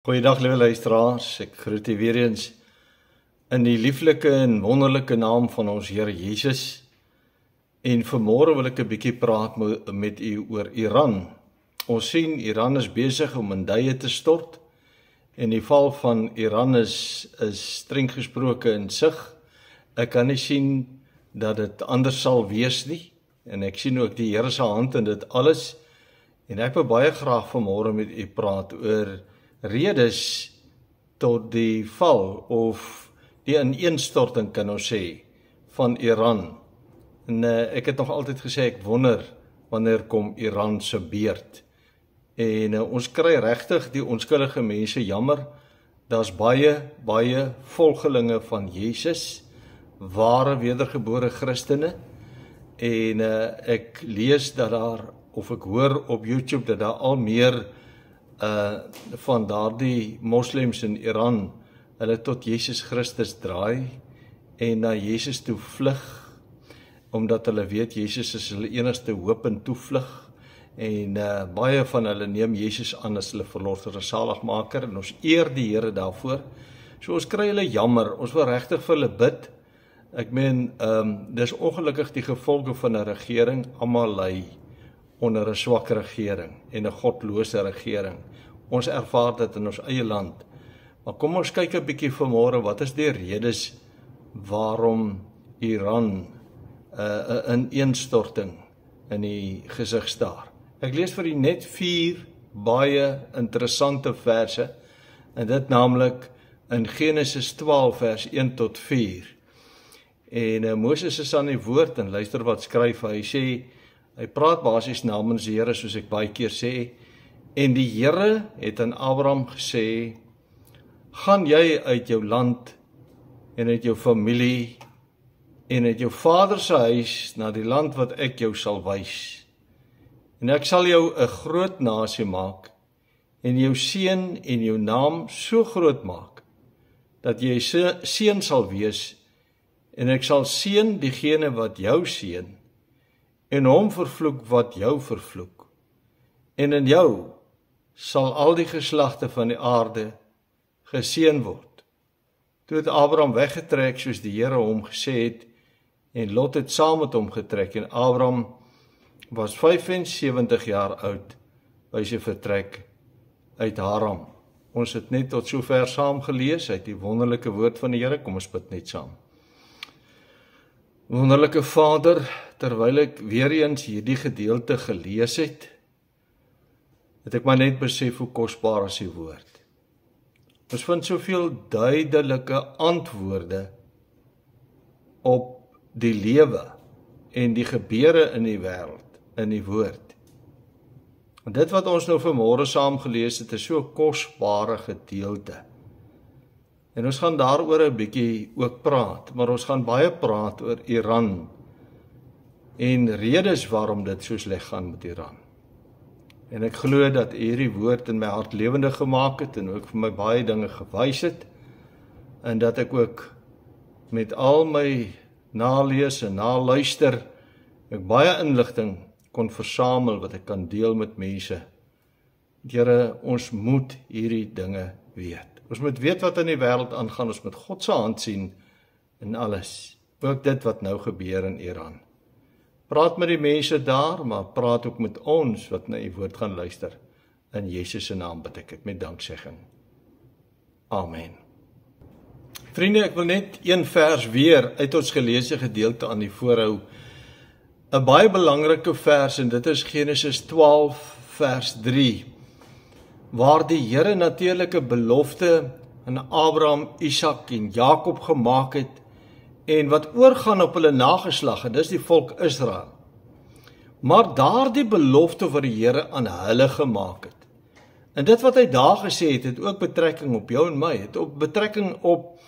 Goeiedag liewe luisteraars, ek groet u weer eens in die lieflike en wonderlike naam van ons Here Jesus. En vanmôre wil ek 'n bietjie praat met u oor Iran. Ons sien Iran is besig om in duie te stort en die val van Iran is streng gesproke in sig. Ek kan nie sien dat dit anders sal wees nie en ek sien ook die Here se hand in dit alles. En ek wil baie graag vanmôre met u praat oor redes tot die val of die ineenstorting kan ons sê van Iran. En ek het nog altyd gesê ek wonder wanneer kom Iran se beurt. En ons kry regtig die onskuldige mense jammer. Daar's baie volgelinge van Jesus, ware wedergebore Christene. En ek lees dat daar of ek hoor op YouTube dat daar al meer van daardie moslems in Iran hulle tot Jesus Christus draai en na Jesus toe vlug omdat hulle weet Jesus is hulle enigste hoop en toevlug en baie van hulle neem Jesus aan as hulle verlosser en saligmaker en ons eer die Here daarvoor. So ons kry hulle jammer, ons wil regtig vir hulle bid. Ek meen dis ongelukkig die gevolge van 'n regering, almal ly onder 'n swak regering en 'n godlose regering. Ons ervaar dit in ons eie land. Maar kom ons kyk 'n bietjie vanmôre, wat is die redes waarom Iran 'n ineenstorting in die gesig staar? Ek lees vir u net 4 baie interessante verse, en dit naamlik in Genesis 12 vers 1 tot 4. En Moses is aan die woord en luister wat skryf hy. Hy praat basies namens die Here, soos ek baie keer sê. En die Here het aan Abraham gesê, gaan jy uit jou land en uit jou familie en uit jou vader se huis na die land wat ek jou sal wys. En ek sal jou 'n groot nasie maak en jou seën en jou naam so groot maak dat jy seën sal wees en ek sal seën diegene wat jou seën en hom vervloek wat jou vervloek. En in jou sal al die geslagte van die aarde geseën word. Toe het Abraham weggetrek soos die Here hom gesê het en Lot het saam met hom getrek en Abraham was 75 jaar oud by sy vertrek uit Haran. Ons het net tot sover saam gelees uit die wonderlike woord van die Here. Kom ons bid net saam. Wonderlike Vader, terwyl ek weer eens hierdie gedeelte gelees het ek maar net besef hoe kosbaar is die woord. Ons vind soveel duidelike antwoorde op die lewe en die gebeure in die wêreld, in die woord. En dit wat ons nou vanmôre saam gelees het, is so 'n kosbare gedeelte. En ons gaan daaroor 'n bietjie ook praat, maar ons gaan baie praat oor Iran en redes waarom dit so sleg gaan met Iran. En ek glo dat hierdie woord in my hart lewendig gemaak het en ook vir my baie dinge gewys het en dat ek ook met al my nalees en naluister ek baie inligting kon versamel wat ek kan deel met mense. Here, ons moet hierdie dinge weet. Ons moet weet wat in die wêreld aangaan, ons moet God se hand sien in alles. Ook dit wat nou gebeur in Iran. Praat met die mense daar, maar praat ook met ons wat na u woord gaan luister. In Jesus se naam bid ek dit met danksegging. Amen. Vriende, ek wil net een vers weer uit ons geleesde gedeelte aan die voorhou. 'n baie belangrike vers en dit is Genesis 12 vers 3. Waar die Here natuurlike belofte aan Abraham, Isak en Jakob gemaak het en wat oorgaan op hulle nageslag, en dis die volk Israel. Maar daardie belofte wat die Here aan hulle gemaak het, en dit wat hy daar gesê het, het ook betrekking op jou en my, het ook betrekking op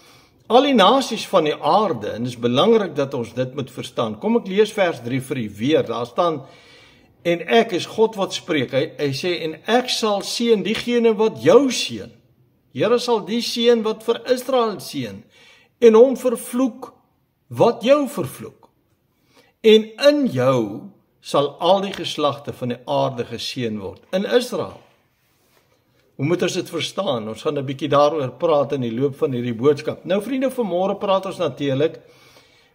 al die nasies van die aarde, en dit is belangrik dat ons dit moet verstaan. Kom ek lees vers 3 vir u weer, daar staan, en ek is God wat spreek, hy sê, en ek sal seën diegene wat jou seën. Here sal die seën wat vir Israel seën, en hom vervloek wat jou vervloek. En in jou sal al die geslagte van die aarde geseën word, in Israel. Hoe moet ons dit verstaan? Ons gaan 'n bietjie daaroor praat in die loop van hierdie boodskap. Nou vriende, vanmôre praat ons natuurlik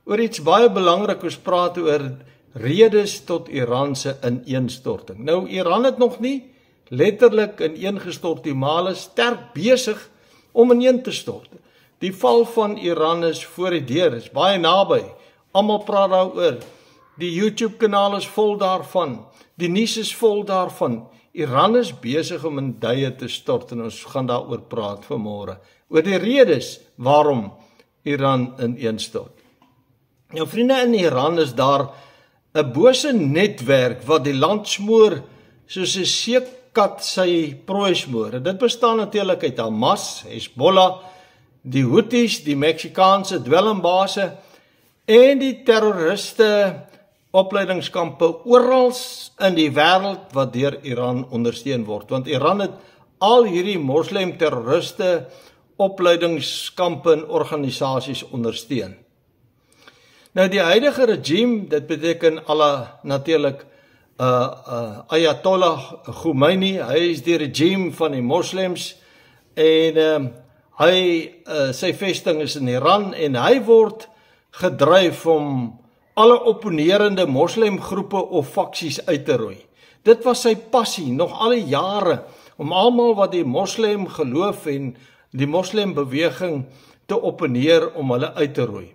oor iets baie belangrik. Ons praat oor redes tot Iran se ineenstorting. Nou Iran het nog nie letterlik ineengestort nie, maar hulle is sterk besig om ineen te stort. Die val van Iran is voor die deur, is baie naby. Almal praat daaroor. Die YouTube kanaal is vol daarvan. Die nuus is vol daarvan. Iran is besig om in duie te stort en ons gaan daaroor praat vanmôre. Oor die redes waarom Iran ineenstort. Nou vriende, in Iran is daar 'n bose netwerk wat die land smoor soos 'n seekat sy prooi smoor. En dit bestaan natuurlik uit Hamas, Hezbollah, die Houthis, die Meksikaanse dwelmbase en die terroriste opleidingskampe oral in die wêreld wat deur Iran ondersteun word. Want Iran het al hierdie moslim terroriste opleidingskampe en organisasies ondersteun. Nou die huidige regime, dit beteken natuurlik Ayatollah Khomeini, hy is die regime van die moslems en sy vesting is in Iran en hy word gedryf om alle opponerende moslemgroepe of faksies uit te roei. Dit was sy passie nog al die jare om almal wat die moslim geloof en die moslembeweging te opponeer om hulle uit te roei.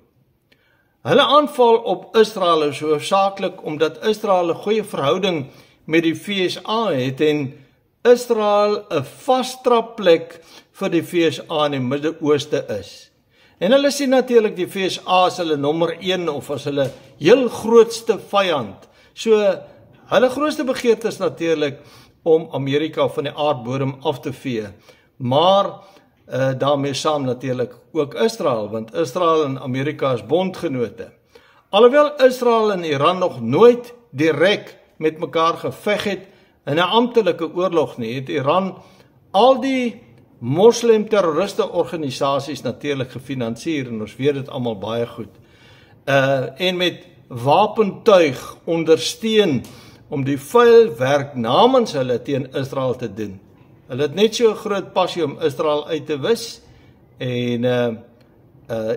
Hulle aanval op Israel is hoofsaaklik omdat Israel 'n goeie verhouding met die VSA het en Israel 'n vasdrapplek vir die VSA in die Midde-Ooste is. En hulle sien natuurlik die VSA as hulle nommer 1 of as hulle heel grootste vyand. So hulle grootste begeerte is natuurlik om Amerika van die aardbodem af te vee. Maar daarmee saam natuurlik ook Israel, want Israel en Amerika is bondgenote. Alhoewel Israel en Iran nog nooit direk met mekaar geveg het in 'n amptelike oorlog nie, het Iran al die moslim terroriste organisasies natuurlik gefinansier en ons weet dit almal baie goed. En met wapentuig ondersteun om die vuil werk namens hulle teen Israel te doen. Hulle het net so 'n groot passie om Israel uit te wis en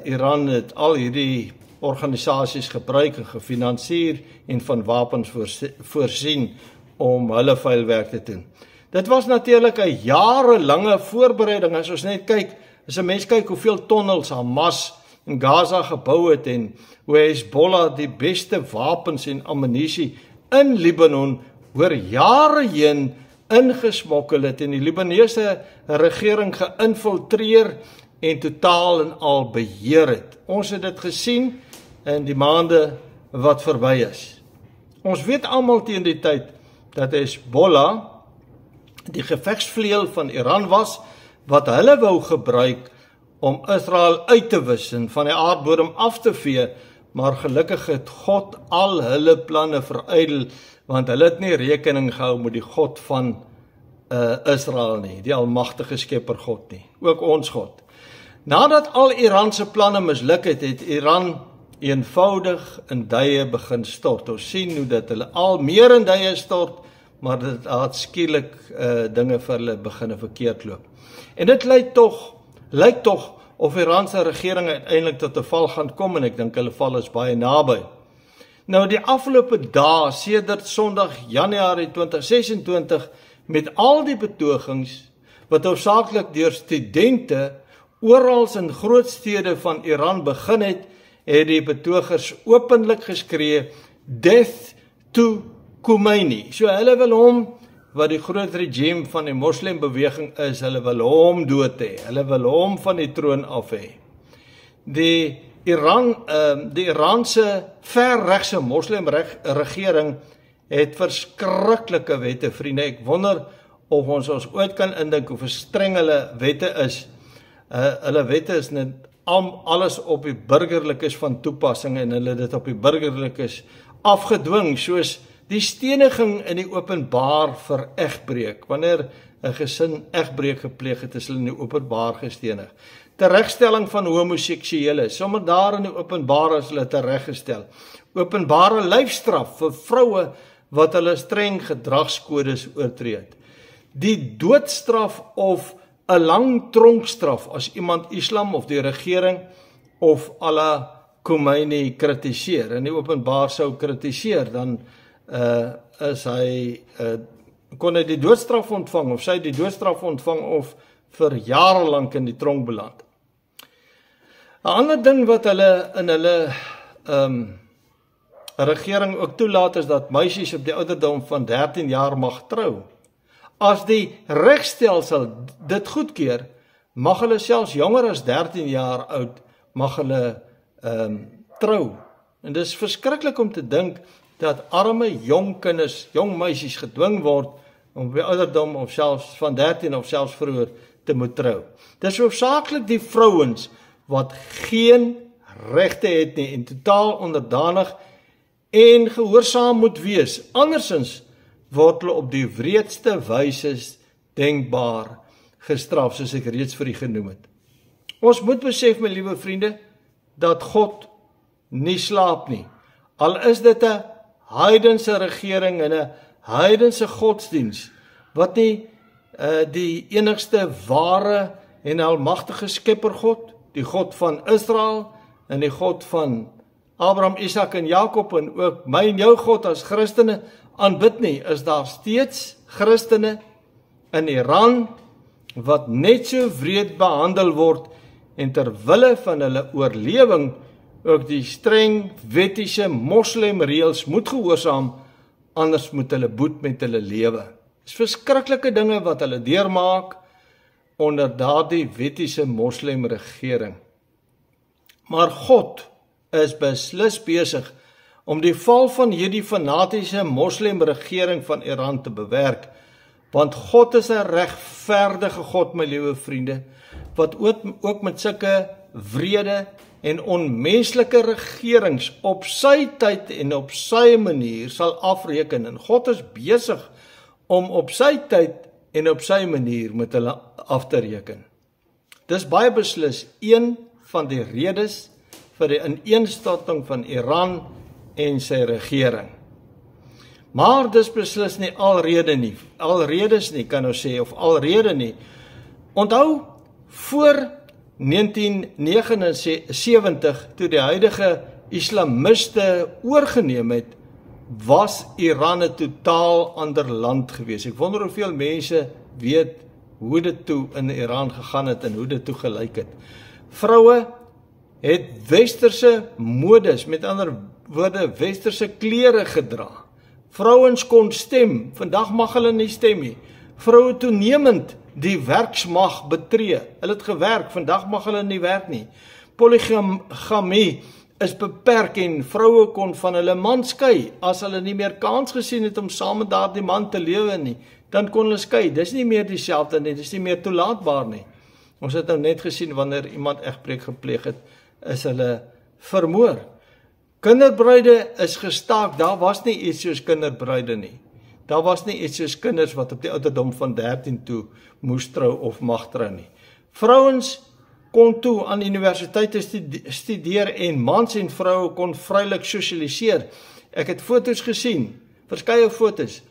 Iran het al hierdie organisasies gebruik en gefinansier en van wapens voorsien om hulle vuil werk te doen. Dit was natuurlik 'n jarelange voorbereiding. As ons net kyk, as 'n mens kyk hoeveel tonnels Hamas in Gaza gebou het en hoe Hezbollah die beste wapens en ammunisie in Libanon oor jare heen ingesmokkel het en die Libanese regering geïnfiltreer en totaal en al beheer het. Ons het dit gesien in die maande wat verby is. Ons weet almal teen die tyd dat Hezbollah die gevegsvleuel van Iran was, wat hulle wou gebruik om Israel uit te wis en van die aardbodem af te vee, maar gelukkig het God al hulle planne verydel, want hulle het nie rekening gehou met die God van Israel nie, die almagtige skepper God nie, ook ons God. Nadat al Iran se planne misluk het, het Iran eenvoudig in duie begin stort. Ons sien hoe dat hulle al meer in duie stort, maar dit het skielik dinge vir hulle beginne verkeerd loop. En dit lyk tog of Iran se regering uiteindelik tot 'n val gaan kom en ek dink hulle val is baie naby. Nou die afgelope dae sedert Sondag Januarie 2026 met al die betogings wat hoofsaaklik deur studente oral in groot stede van Iran begin het die betogers openlik geskree death to Khomeini. So hulle wil hom, wat die groot regime van die moslembeweging is, hulle wil hom dood hê. Hulle wil hom van die troon af hê. Die Iraanse verregse moslimregering het verskriklike wette, vriende. Ek wonder of ons ooit kan indink hoe streng hulle wette is. Hulle wette is net alles op die burgerlikes van toepassing en hulle dit op die burgerlikes afgedwing, soos die steniging in die openbaar vir egbreek. Wanneer 'n gesin egbreek gepleeg het, is hulle in die openbaar gestenig. Teregstelling van homoseksuele, sommer daar in die openbaar is hulle tereggestel. Openbare lyfstraf vir vroue wat hulle streng gedragskodes oortree het. die doodstraf of 'n lang tronkstraf as iemand Islam of die regering of Allah Khomeini kritiseer en nie openbaar sou kritiseer, dan kon hy die doodstraf ontvang of sy die doodstraf ontvang of vir jare lank in die tronk beland. 'n Ander ding wat hulle in hulle regering ook toelaat is dat meisies op die ouderdom van 13 jaar mag trou. As die regstelsel dit goedkeur, mag hulle selfs jonger as 13 jaar oud mag hulle trou. En dis verskriklik om te dink dat arme jong kinders, jong meisies gedwing word om by ouderdom of selfs van 13 of selfs vroeër te moet trou. Dis hoofsaaklik die vrouens wat geen regte het nie en totaal onderdanig en gehoorsaam moet wees. Andersins word hulle op die wreedste wyse denkbaar gestraf, soos ek reeds vir u genoem het. Ons moet besef, my liewe vriende, dat God nie slaap nie. Al is dit 'n heidense regering en 'n heidense godsdiens, wat nie die enigste ware en almagtige skepper God, die God van Israel en die God van Abraham, Isak en Jakob en ook my en jou God as Christene aanbid nie, is daar steeds Christene in Iran wat net so wreed behandel word en ter wille van hulle oorlewing ook die streng wettiese moslemreëls moet gehoorsaam, anders moet hulle boet met hulle lewe. Dis verskriklike dinge wat hulle deurmaak onder daardie wettiese moslemregering. Maar God is beslis besig om die val van hierdie fanatiese moslemregering van Iran te bewerk, want God is 'n regverdige God, my liewe vriende, wat ook met sulke wrede en onmenslike regerings op sy tyd en op sy manier sal afreken, en God is besig om op sy tyd en op sy manier met hulle af te reken. Dis baie beslis een van die redes vir die ineenstorting van Iran en sy regering. Maar dis beslis nie alredes nie, kan ons sê, of alrede nie. Onthou, voor 1979, toe die huidige islamiste oorgeneem het, was Iran 'n totaal ander land gewees. Ek wonder hoeveel mense weet hoe dit toe in Iran gegaan het en hoe dit toe gelyk het. Vroue het westerse modes, met ander woorde westerse klere gedra. Vrouens kon stem, vandag mag hulle nie stem nie. Vroue toenemend die werksmag betree. Hulle het gewerk, vandag mag hulle nie werk nie. Polygamie is beperk en vroue kon van hulle man skei. As hulle nie meer kans gesien het om saam met daardie man te lewe nie, dan kon hulle skei. Dis nie meer dieselfde nie, dis nie meer toelaatbaar nie. Ons het nou net gesien wanneer iemand egbreek gepleeg het, is hulle vermoor. Kinderbruide is gestaak, daar was nie iets soos kinderbruide nie. Daar was nie iets soos kinders wat op die ouderdom van 13 toe moes trou of mag trou nie. Vrouens kon toe aan universiteite studeer en mans en vroue kon vrylik sosialiseer. Ek het foto's gesien, verskeie foto's,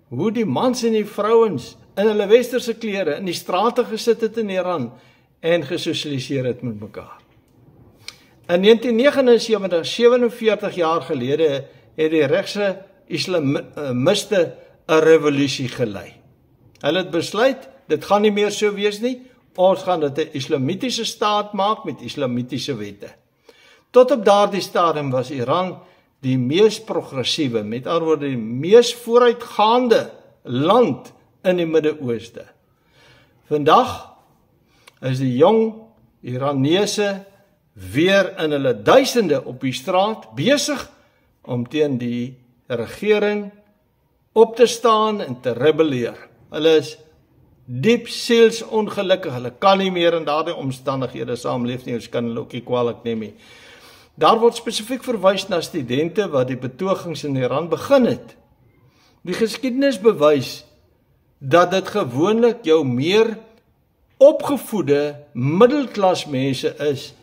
hoe die mans en die vrouens in hulle westerse klere in die strate gesit het in Iran en gesosialiseer het met mekaar. In 1979, 47 jaar gelede, het die regse islamiste 'n revolusie gelei. Hulle het besluit, dit gaan nie meer so wees nie, ons gaan dit 'n islamitiese staat maak met islamitiese wette. Tot op daardie stadium was Iran die mees progressiewe, met ander woorde die mees vooruitgaande land in die Midde-Ooste. Vandag is die jong Iranese weer in hulle duisende op die straat besig om teen die regering op te staan en te rebelleer. Hulle is diep siels ongelukkig, hulle kan nie meer in daardie omstandighede saamleef nie, ons kan hulle ook nie kwaadlik neem nie. Daar word spesifiek verwys na studente wat die betogings in Iran begin het. Die geskiedenis bewys dat dit gewoonlik jou meer opgevoede middelklas mense is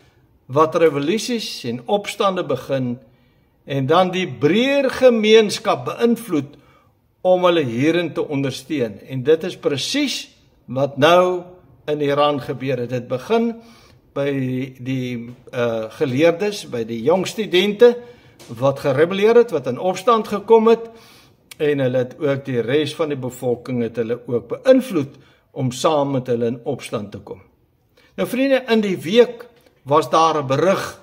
wat revolusies en opstande begin en dan die breër gemeenskap beïnvloed om hulle hierin te ondersteun. En dit is presies wat nou in Iran gebeur het. Dit begin by die geleerdes, by die jong studente, wat gerebelleer het, wat in opstand gekom het, en hulle het ook die res van die bevolking het hulle ook beïnvloed om saam met hulle in opstand te kom. Nou vriende, in die week was daar 'n berig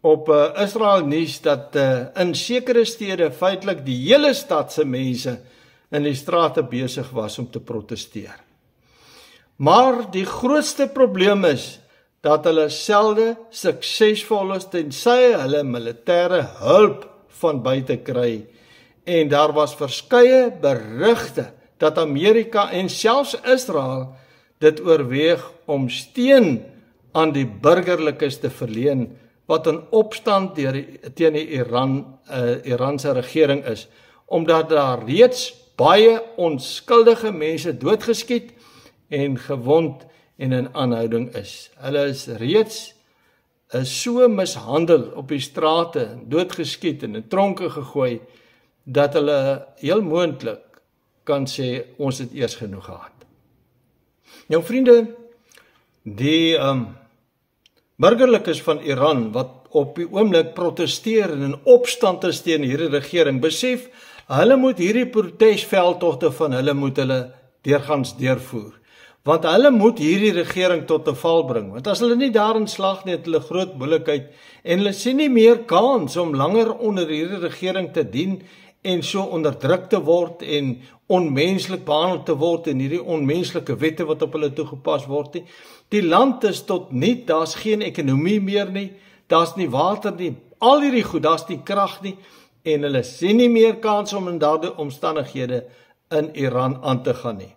op Israel nuus dat in sekere stede feitelik die hele stad se mense in die strate besig was om te protesteer. Maar die grootste probleem is dat hulle selde suksesvol is tensy hulle militêre hulp van buite kry. En daar was verskeie berigte dat Amerika en selfs Israel dit oorweeg om steun aan die burgerlikes te verleen wat in opstand teen die Iranse regering is, omdat daar reeds baie onskuldige mense doodgeskiet en gewond en in aanhouding is. Hulle is reeds so mishandel op die strate, doodgeskiet en in tronke gegooi, dat hulle heel moontlik kan sê, ons het eers genoeg gehad. Nou vriende, die burgerlikes van Iran, wat op die oomblik protesteer en in opstand is teen hierdie regering, besef, hulle moet hierdie protesveldtogte van hulle moet hulle deurgangs deurvoer. Want hulle moet hierdie regering tot 'n val bring. Want as hulle nie daarin slaag nie, het hulle groot moeilikheid en hulle sien nie meer kans om langer onder hierdie regering te dien en so onderdruk te word en onmenslik behandel te word en hierdie onmenslike wette wat op hulle toegepas word nie. Die land is tot niet, daar's geen ekonomie meer nie, daar's nie water nie, al hierdie goed, daar's nie krag nie en hulle sien nie meer kans om in daardie omstandighede in Iran aan te gaan nie.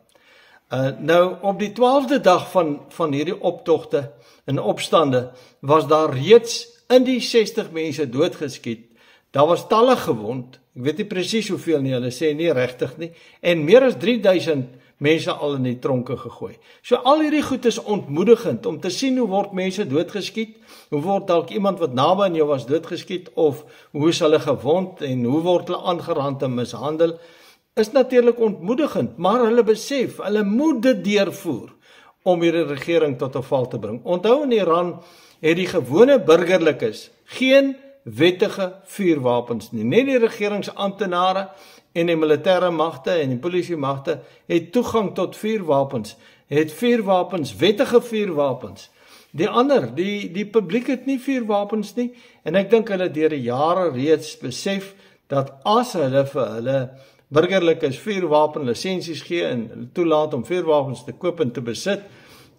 Nou, op die 12de dag van hierdie optogte en opstande, was daar reeds in die 60 mense doodgeskiet. Daar was talle gewond, ek weet nie presies hoeveel nie, hulle sê nie regtig nie, en meer as 3000 mense al in die tronke gegooi. So al hierdie goed is ontmoedigend, om te sien hoe word mense doodgeskiet, hoe word dalk iemand wat naby aan jou was doodgeskiet, of hoe is hulle gewond, en hoe word hulle aangerand en mishandel, is natuurlik ontmoedigend, maar hulle besef, hulle moet dit deurvoer om hierdie regering tot 'n val te bring. Onthou in Iran het die gewone burgerlikes geen wettige vuurwapens nie. Net die regeringsamptenare en die militêre magte en die polisiemagte het toegang tot vuurwapens, het vuurwapens, wettige vuurwapens. Die ander, die publiek het nie vuurwapens nie, en ek dink hulle deur die jare reeds besef dat as hulle vir hulle burgerlikes vuurwapen lisensies gee en hulle toelaat om vuurwapens te koop en te besit,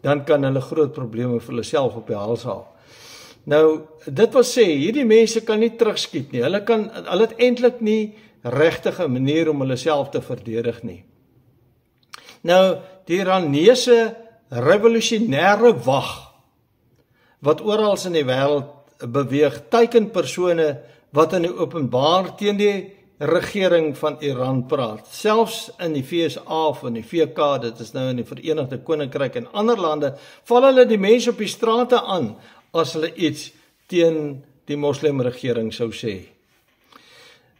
dan kan hulle groot probleme vir hulle self op die hals haal. Nou, dit wil sê, hierdie mense kan nie terugskiet nie, hulle het eintlik nie regtige manier om hulle self te verdedig nie. Nou, die Iranese revolusionêre wag, wat oral in die wêreld beweeg, teiken persone wat in die openbaar teen die regering van Iran praat. Selfs in die VSA of in die VK, dit is nou in die Verenigde Koninkryk en ander lande, val hulle die mense op die strate aan as hulle iets teen die moslimregering sou sê.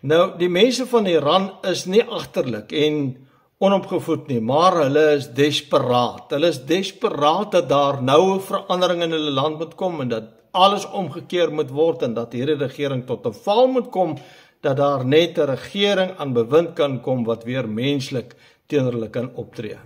Nou, die mense van Iran is nie agterlik en onopgevoed nie, maar hulle is desperaat. Hulle is desperaat dat daar nou 'n verandering in hulle land moet kom en dat alles omgekeer moet word en dat hierdie regering tot 'n val moet kom, dat daar net 'n regering aan bewind kan kom wat weer menslik teenoor hulle kan optree.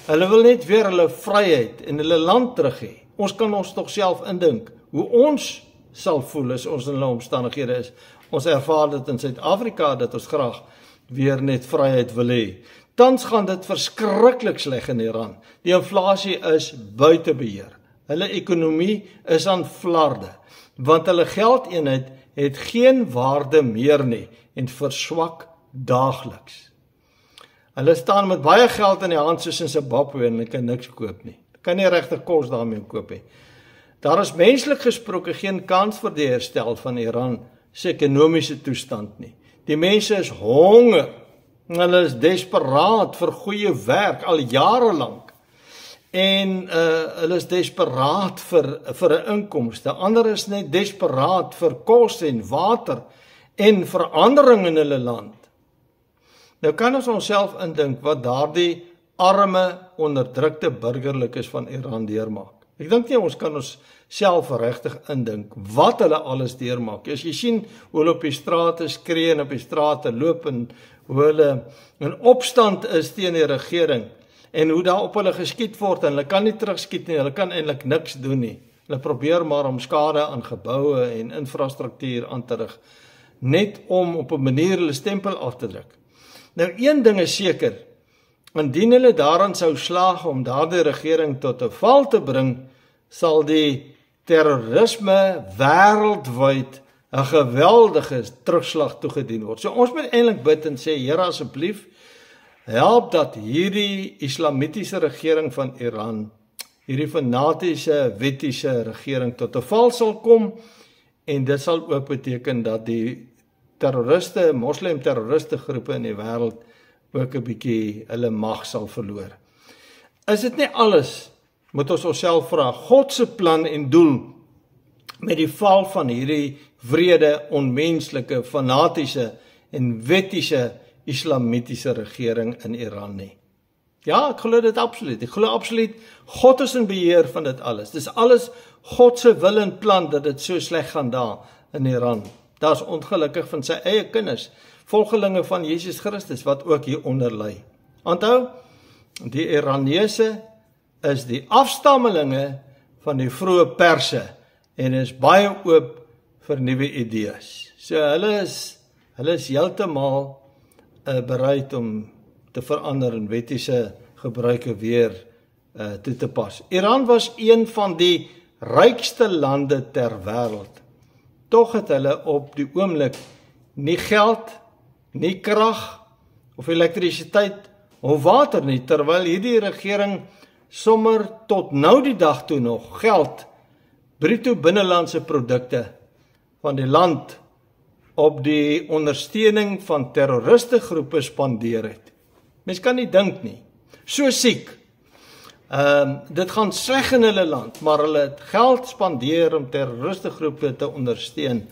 Hulle wil net weer hulle vryheid en hulle land terug hê. Ons kan ons tog self indink hoe ons sal voel as ons in hulle omstandighede is. Ons ervaar dit in Suid-Afrika dat ons graag weer net vryheid wil hê. Tans gaan dit verskriklik sleg in Iran. Die inflasie is buite beheer. Hulle ekonomie is aan flarde, want hulle geldeenheid het geen waarde meer nie en verswak daagliks. Hulle staan met baie geld in die hand soos in Zimbabwe en hulle kan niks koop nie. Kan nie regtig kos daarmee koop nie. Daar is menslik gesproke geen kans vir die herstel van Iran se ekonomiese toestand nie. Die mense is honger. Hulle is desperaat vir goeie werk al jare lank. En hulle is desperaat vir 'n inkomste. Ander is net desperaat vir kos en water en verandering in hulle land. Nou kan ons onsself indink wat daardie arme, onderdrukte burgerlikes van Iran deurmaak. Ek dink nie ons kan ons self regtig indink wat hulle alles deurmaak. As jy sien hoe hulle op die strate skree en op die strate loop en hoe hulle in opstand is teen die regering en hoe daar op hulle geskiet word en hulle kan nie terugskiet nie, hulle kan eintlik niks doen nie. Hulle probeer maar om skade aan geboue en infrastruktuur aan te rig, net om op 'n manier hulle stempel af te druk. Nou een ding is seker, indien hulle daaraan sou slaag om daardie regering tot 'n val te bring, sal die terrorisme wêreldwyd 'n geweldige terugslag toegedien word. So ons moet eintlik bid en sê, Here asseblief, help dat hierdie islamitiese regering van Iran, hierdie fanatiese, wettiese regering tot 'n val sal kom, en dit sal ook beteken dat die terroriste, moslim-terroriste groepe in die wêreld ook 'n bietjie hulle mag sal verloor. Is dit nie alles, moet ons onsself vra, God se plan en doel met die val van hierdie wrede, onmenslike, fanatiese en wettiese islamitiese regering in Iran nie? Ja, ek glo dit absoluut. Ek glo absoluut God is in beheer van dit alles. Dis alles God se wil en plan dat dit so sleg gaan daar in Iran. Daar's ongelukkig van sy eie kinders, volgelinge van Jesus Christus wat ook hieronder ly. Onthou, die Iranese is die afstammelinge van die vroeë Perse en is baie oop vir nuwe idees. So hulle is heeltemal bereid om te verander en wettiese gebruike weer toe te pas. Iran was een van die rykste lande ter wêreld. Tog het hulle op die oomblik nie geld, nie krag of elektrisiteit of water nie, terwyl hierdie regering sommer tot nou die dag toe nog geld, bruto binnelandse produkte van die land op die ondersteuning van terroriste groepe spandeer het. Mens kan nie dink nie. So siek. Dit gaan sleg in hulle land, maar hulle het geld spandeer om terroriste groepe te ondersteun.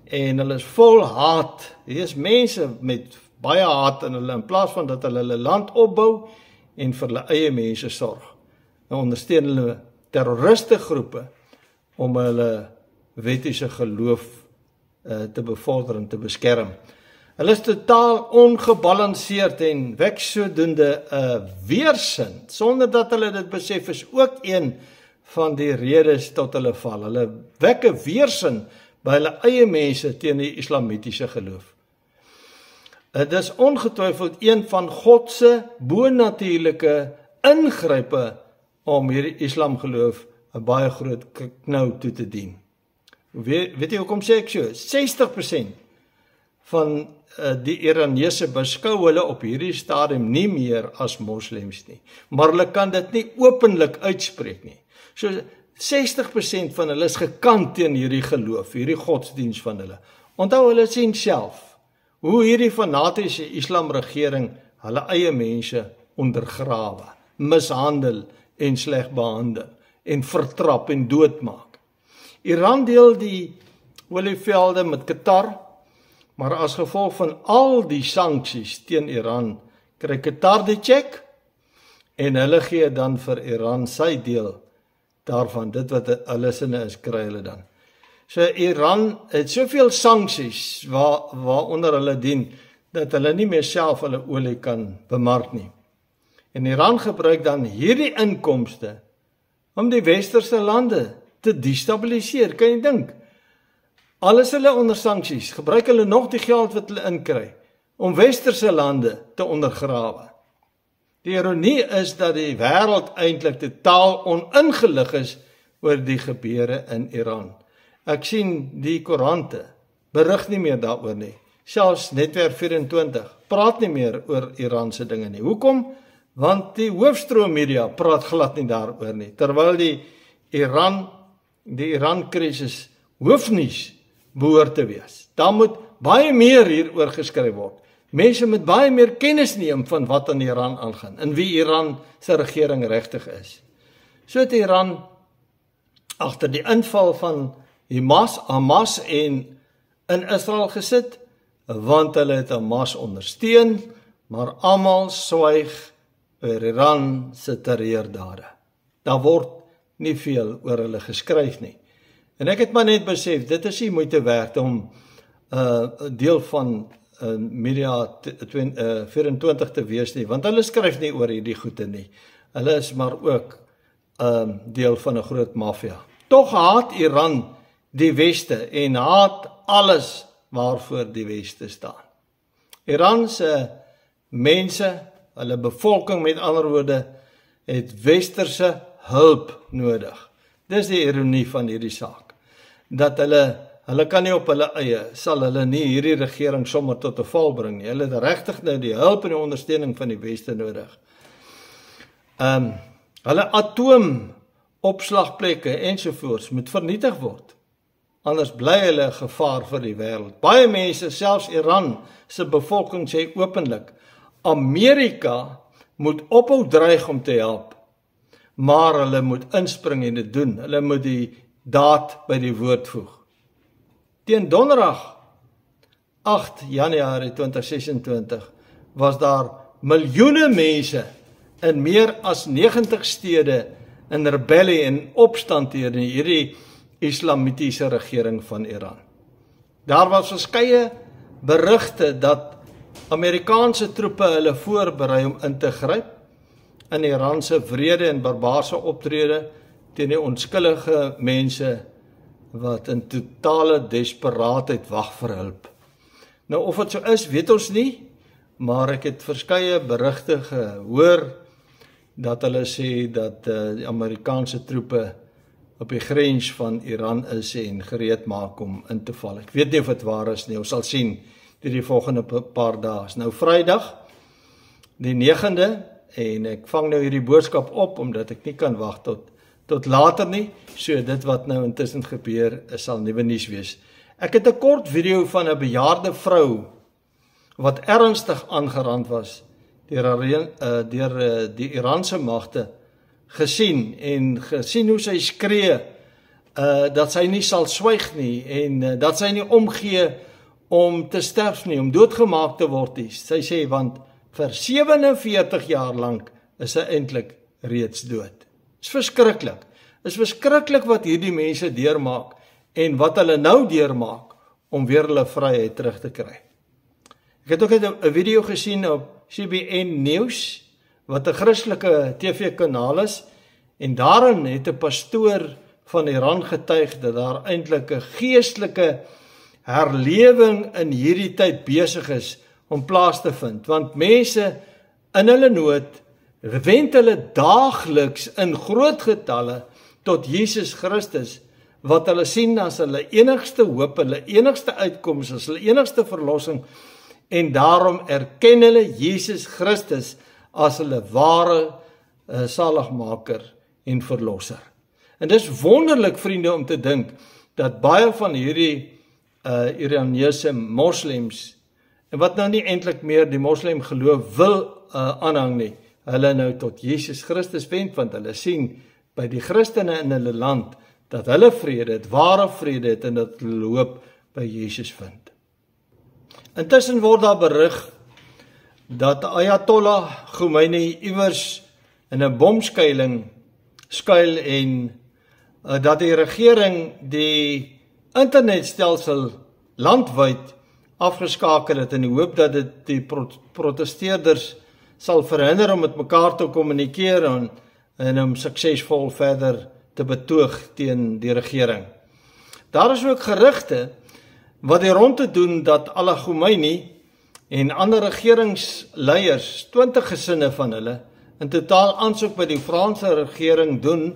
En hulle is vol haat. Hier is mense met baie haat in hulle, in plaas van dat hulle land opbou en vir hulle eie mense sorg. Nou ondersteun hulle terroriste groepe om hulle wettiese geloof te bevorder en te beskerm. Hulle is totaal ongebalanseerd en wek sodoende 'n weerstand, sonder dat hulle dit besef, is ook een van die redes tot hulle val. Hulle wek 'n weerstand by hulle eie mense teen die islamitiese geloof. Dit is ongetwyfeld een van God se bonatuurlike ingrype om hierdie islamgeloof 'n baie groot knou toe te dien. Weet jy hoekom sê ek so? 60% van die Iranese beskou hulle op hierdie stadium nie meer as moslems nie. Maar hulle kan dit nie openlik uitspreek nie. So 60% van hulle is gekant teen hierdie geloof, hierdie godsdiens van hulle. Onthou, hulle sien self hoe hierdie fanatiese islamregering hulle eie mense ondergrawe, mishandel en sleg behandel en vertrap en doodmaak. Iran deel die olievelde met Qatar, maar as gevolg van al die sanksies teen Iran, kry Qatar die cheque en hulle gee dan vir Iran sy deel daarvan, dit wat hulle sinne is, kry hulle dan. So Iran het soveel sanksies waaronder hulle dien, dat hulle nie meer self hulle olie kan bemark nie. En Iran gebruik dan hierdie inkomste om die westerse lande te destabiliseer, kan jy dink? Alles hulle onder sanksies, gebruik hulle nog die geld wat hulle inkry, om westerse lande te ondergrawe. Die ironie is dat die wêreld eintlik totaal oningelig is oor die gebeure in Iran. Ek sien die koerante berig nie meer daaroor nie. Selfs Netwerk 24 praat nie meer oor Iranse dinge nie. Hoekom? Want die hoofstroom media praat glad nie daaroor nie. Terwyl die Iran-krisis hoofnuus behoort te wees. Daar moet baie meer hieroor geskryf word. Mense met baie meer kennis neem van wat in Iran aangaan en wie Iran se regering regtig is. So het Iran agter die inval van Hamas en in Israel gesit, want hulle het Hamas ondersteun, maar almal swyg oor Iran se terreurdade. Daar word nie veel oor hulle geskryf nie. En ek het maar net besef, dit is nie moeite werd om deel van Media 24 te wees nie, want hulle skryf nie oor hierdie goede nie. Hulle is maar ook deel van 'n groot maffia. Tog haat Iran die Weste en haat alles waarvoor die Weste staan. Iran se mense, hulle bevolking met ander woorde, het westerse hulp nodig. Dis die ironie van hierdie saak. Dat hulle kan nie op hulle eie, sal hulle nie hierdie regering sommer tot 'n val bring nie. Hulle het regtig nou die hulp en die ondersteuning van die Weste nodig. Hulle atoomopslagplekke ensovoorts moet vernietig word. Anders bly hulle 'n gevaar vir die wêreld. Baie mense, selfs Iran se bevolking sê openlik, Amerika moet ophou dreig om te help, maar hulle moet inspring en dit doen. Hulle moet die daad by die woord voeg. Teen donderdag 8 Januarie 2026 was daar miljoene mense in meer as 90 stede in rebellie en opstand teen hierdie islamitiese regering van Iran. Daar was verskeie berigte dat Amerikaanse troepe hulle voorberei om in te gryp in Iran se wrede en barbaarse optrede teen die onskuldige mense wat in totale desperaatheid wag vir hulp. Nou of dit so is, weet ons nie, maar ek het verskeie berigte gehoor dat hulle sê dat die Amerikaanse troepe op die grens van Iran is en gereed maak om in te val. Ek weet nie of dit waar is nie, ons sal sien die volgende paar dae. Nou Vrydag, die 9de, en ek vang nou hierdie boodskap op, omdat ek nie kan wag tot later nie, so dit wat nou intussen gebeur, sal nuwe nuus wees. Ek het 'n kort video van 'n bejaarde vrou, wat ernstig aangerand was, deur die Iranse magte, gesien hoe sy skree, dat sy nie sal swyg nie, en dat sy nie omgee om te sterf nie, om doodgemaak te word nie. Sy sê, want vir 47 jaar lank is sy eintlik reeds dood. Dit is verskriklik. Dit is verskriklik wat hierdie mense deurmaak, en wat hulle nou deurmaak, om weer hulle vryheid terug te kry. Ek het ook 'n video gesien op CBN News, wat 'n Christelike TV-kanaal is, en daarin het 'n pastoor van Iran getuig, dat daar eintlik 'n geestelike herlewing in hierdie tyd besig is, om plaas te vind, want mense in hulle nood, wend hulle daagliks in groot getalle, tot Jesus Christus, wat hulle sien as hulle enigste hoop, hulle enigste uitkoms, as hulle enigste verlossing, en daarom erken hulle Jesus Christus as hulle ware saligmaker en verlosser. En dis wonderlik, vriende, om te dink, dat baie van hierdie Iraneese moslems, en wat nou nie eintlik meer die moslim geloof wil aanhang nie, hulle nou tot Jesus Christus wend, want hulle sien by die Christene in hulle land, dat hulle vrede het, ware vrede het, en dat hulle hoop by Jesus vind. Intussen word daar berig dat Ayatollah Khomeini iewers in 'n bomskuiling skuil, en dat die regering die internetstelsel landwyd afgeskakel het, in die hoop dat dit die protesteerders sal verhinder om met mekaar te kommunikeer en om suksesvol verder te betoog teen die regering. Daar is ook gerugte wat die rond te doen dat Khomeini en ander regeringsleiers, 20 gesinne van hulle, in totaal aansoek by die Franse regering doen,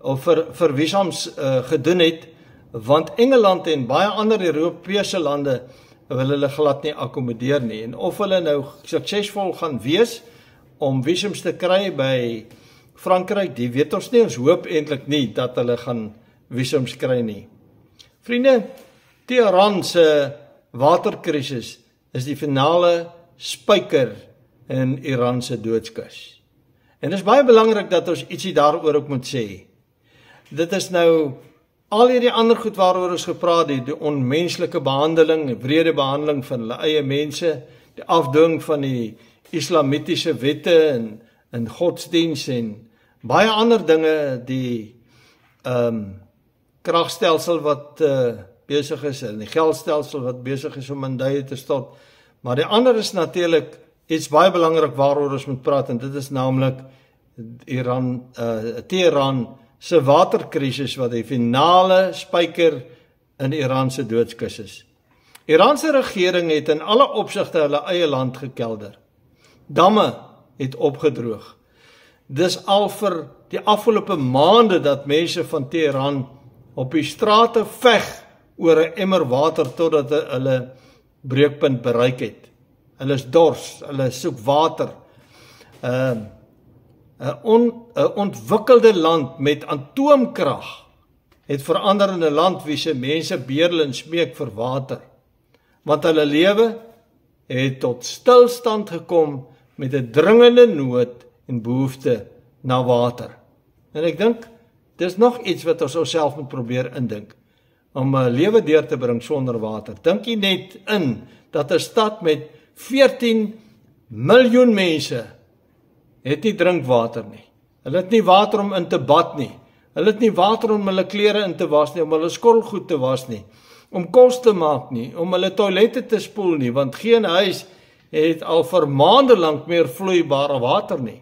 of vir visums gedoen het, want Engeland en baie ander Europese lande wil hulle glad nie akkommodeer nie, en of hulle nou suksesvol gaan wees om visums te kry by Frankryk, die weet ons nie, ons hoop eintlik nie dat hulle gaan visums kry nie. Vriende, Teheran se waterkrisis is die finale spyker in Iran se doodskus. En dit is baie belangrik dat ons ietsie daaroor ook moet sê. Dit is nou al hierdie ander goed waaroor ons gepraat het, die onmenslike behandeling, die wrede behandeling van hulle eie mense, die afdwing van die islamitiese wette en godsdiens en baie ander dinge, die kragstelsel wat besig is en die geldstelsel wat besig is om in duie te stort. Maar die ander is natuurlik iets baie belangrik waaroor ons moet praat, en dit is naamlik Teheran se waterkrisis wat die finale spyker in Iran se doodskus is. Iran se regering het in alle opsigte hulle eie land gekelder. Damme het opgedroog. Dis al vir die afgelope maande dat mense van Teheran op die strate veg oor 'n emmer water totdat hulle breekpunt bereik het. Hulle is dors, hulle soek water. 'n ontwikkelde land met atoomkrag het verander in 'n land wie se mense bedel en smeek vir water. Want hulle lewe het tot stilstand gekom met 'n dringende nood en behoefte na water. En ek dink, dis nog iets wat ons osself moet probeer indink, om 'n lewe deur te bring sonder water. Dink jy net in dat 'n stad met 14 miljoen mense het nie drinkwater nie. Hulle het nie water om in te bad nie. Hulle het nie water om hulle klere in te was nie, om hulle skottelgoed te was nie, om kos te maak nie, om hulle toilette te spoel nie, want geen huis het al vir maande lank meer vloeibare water nie.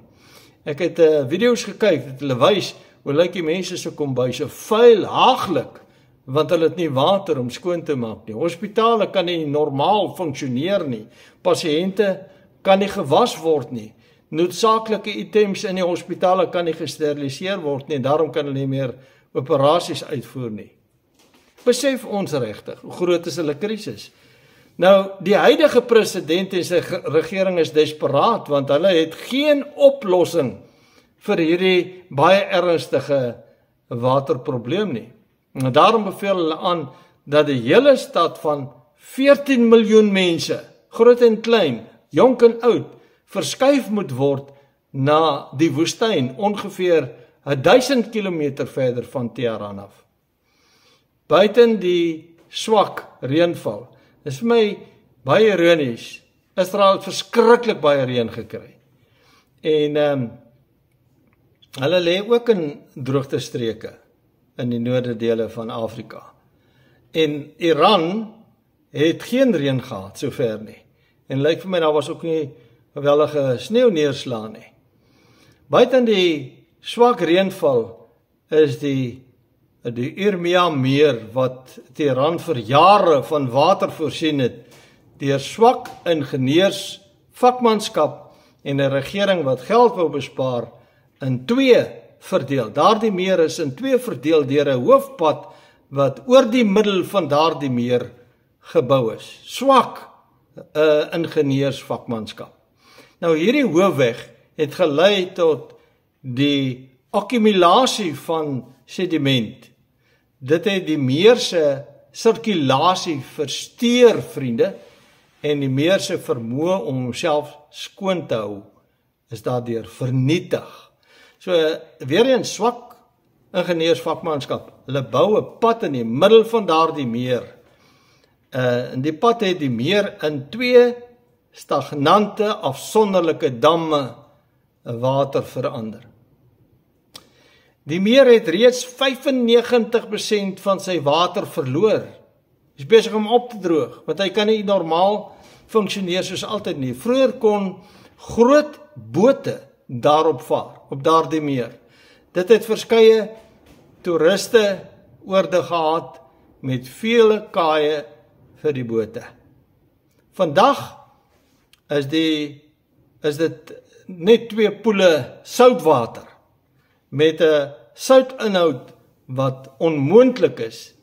Ek het video's gekyk, dat hulle wys, hoe lyk die mense se kombuise, vuil, haaglik, want hulle het nie water om skoon te maak nie. Hospitale kan nie normaal funksioneer nie. Pasiënte kan nie gewas word nie. Noodsaaklike items in die hospitale kan nie gesteriliseer word nie, en daarom kan hulle nie meer operasies uitvoer nie. Besef ons regtig, hoe groot is hulle krisis? Nou, die huidige president en sy regering is desperaat, want hulle het geen oplossing vir hierdie baie ernstige waterprobleem nie. En daarom beveel hulle aan dat die hele stad van 14 miljoen mense, groot en klein, jonk en oud, verskuif moet word na die woestyn, ongeveer 1000 kilometer verder van Teheran af. Buiten die swak reënval, is vir my baie ironies, Israel het verskriklik baie reën gekry. En hulle lê ook in droogtestreke in die noorderdele van Afrika. En Iran het geen reën gehad sover nie. En lyk vir my daar was ook nie geweldige sneeu neerslaan nie. Buiten die swak reënval is die Urmia meer wat Teheran vir jare van water voorsien het, deur swak ingenieurs, vakmanskap en 'n regering wat geld wou bespaar, in 2 verdeel. Daardie meer is in 2 verdeel deur 'n hoofpad wat oor die middel van daardie meer gebou is. Swak ingenieursvakmanskap. Nou hierdie hoofweg het gelei tot die akkumulasie van sediment. Dit het die meer se sirkulasie versteur, vriende, en die meer se vermoë om homself skoon te hou is daardeur vernietig. So weer eens swak ingenieursvakmanskap. Hulle bou 'n pad in die middel van daardie meer. En die pad het die meer in 2 stagnante, afsonderlike damme water verander. Die meer het reeds 95% van sy water verloor. Hy is besig om op te droog, want hy kan nie normaal funksioneer soos altyd nie. Vroeger kon groot bote daarop vaar, op daardie meer. Dit het verskeie toeriste oorde gehad met vele kaaie vir die bote. Vandag is dit net 2 poele soutwater met 'n soutinhoud wat onmoontlik is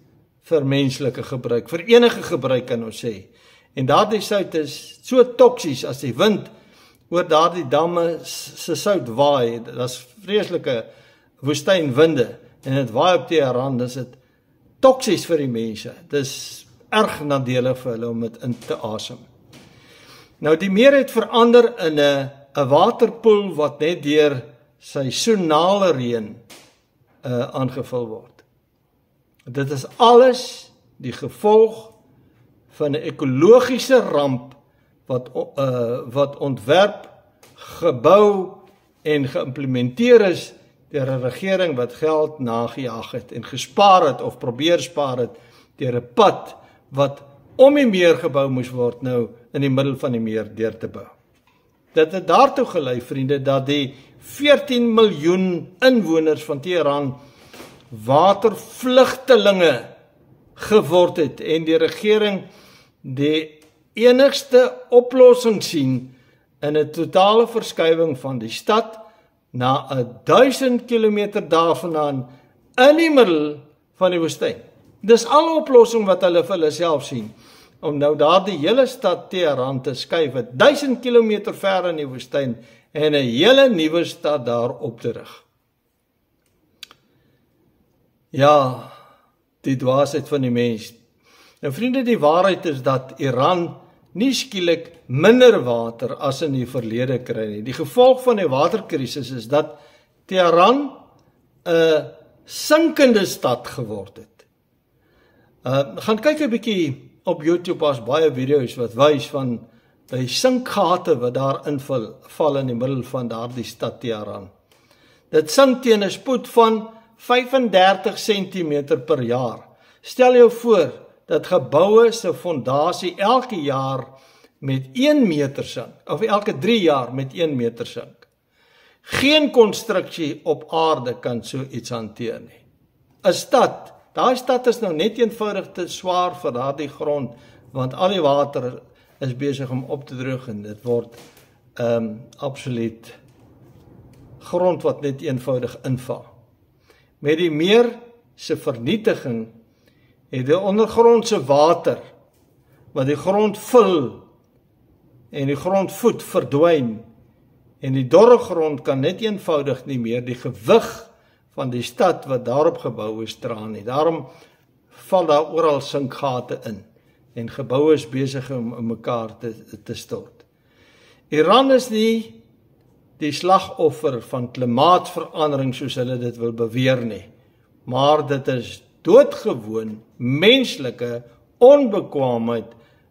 vir menslike gebruik, vir enige gebruik kan ons sê. En daardie sout is so toksies as die wind oor daardie damme se sout waai. Daar's vreeslike woestynwinde en dit waai op Teheran, dis dit toksies vir die mense. Dis erg nadelig vir hulle om dit in te asem. Nou die meer het verander in 'n waterpoel wat net deur seisonale reën aangevul word. Dit is alles die gevolg van 'n ekologiese ramp wat ontwerp gebou en geïmplementeer is deur 'n regering wat geld nagejaag het en gespaar het of probeer spaar het deur 'n pad wat om die meer gebou moes word nou in die middel van die meer deur te bou. Dit het daartoe gelei, vriende, dat die 14 miljoen inwoners van Teheran watervlugtelinge geword het en die regering die enigste oplossing sien in 'n totale verskuiwing van die stad na 1000 kilometer daarvandaan in die middel van die woestyn. Dis al 'n oplossing wat hulle vir hulle self sien, om nou daardie hele stad Teheran te skuif, 1000 kilometer ver in die woestyn en 'n hele nuwe stad daar op te rig. Ja, die dwaasheid van die mens. Nou vriende, die waarheid is dat Iran nie skielik minder water as in die verlede kry nie. Die gevolg van die waterkrisis is dat Teheran 'n sinkende stad geword het. Gaan kyk 'n bietjie op YouTube, as baie video's wat wys van die sinkgate wat daar val in die middel van daardie stad Teheran. Dit sink teen 'n spoed van 35 cm per jaar. Stel jou voor dat geboue se fondasie elke jaar met 1 meter sink, of elke 3 jaar met 1 meter sink. Geen konstruksie op aarde kan so iets hanteer nie. 'n Stad, daai stad is nou net eenvoudig te swaar vir daardie grond, want al die water is besig om op te droog en dit word absoluut grond wat net eenvoudig inval. Met die meer se vernietiging het die ondergrondse water wat die grond vul en die grond voed verdwyn en die dorre grond kan net eenvoudig nie meer die gewig van die stad wat daarop gebou is dra nie. Daarom val daar oral sinkgate in en geboue is besig om in mekaar te stort. Iran is nie die slagoffer van klimaatsverandering soos hulle dit wil beweer nie, maar dit is doodgewoon menslike onbekwaamheid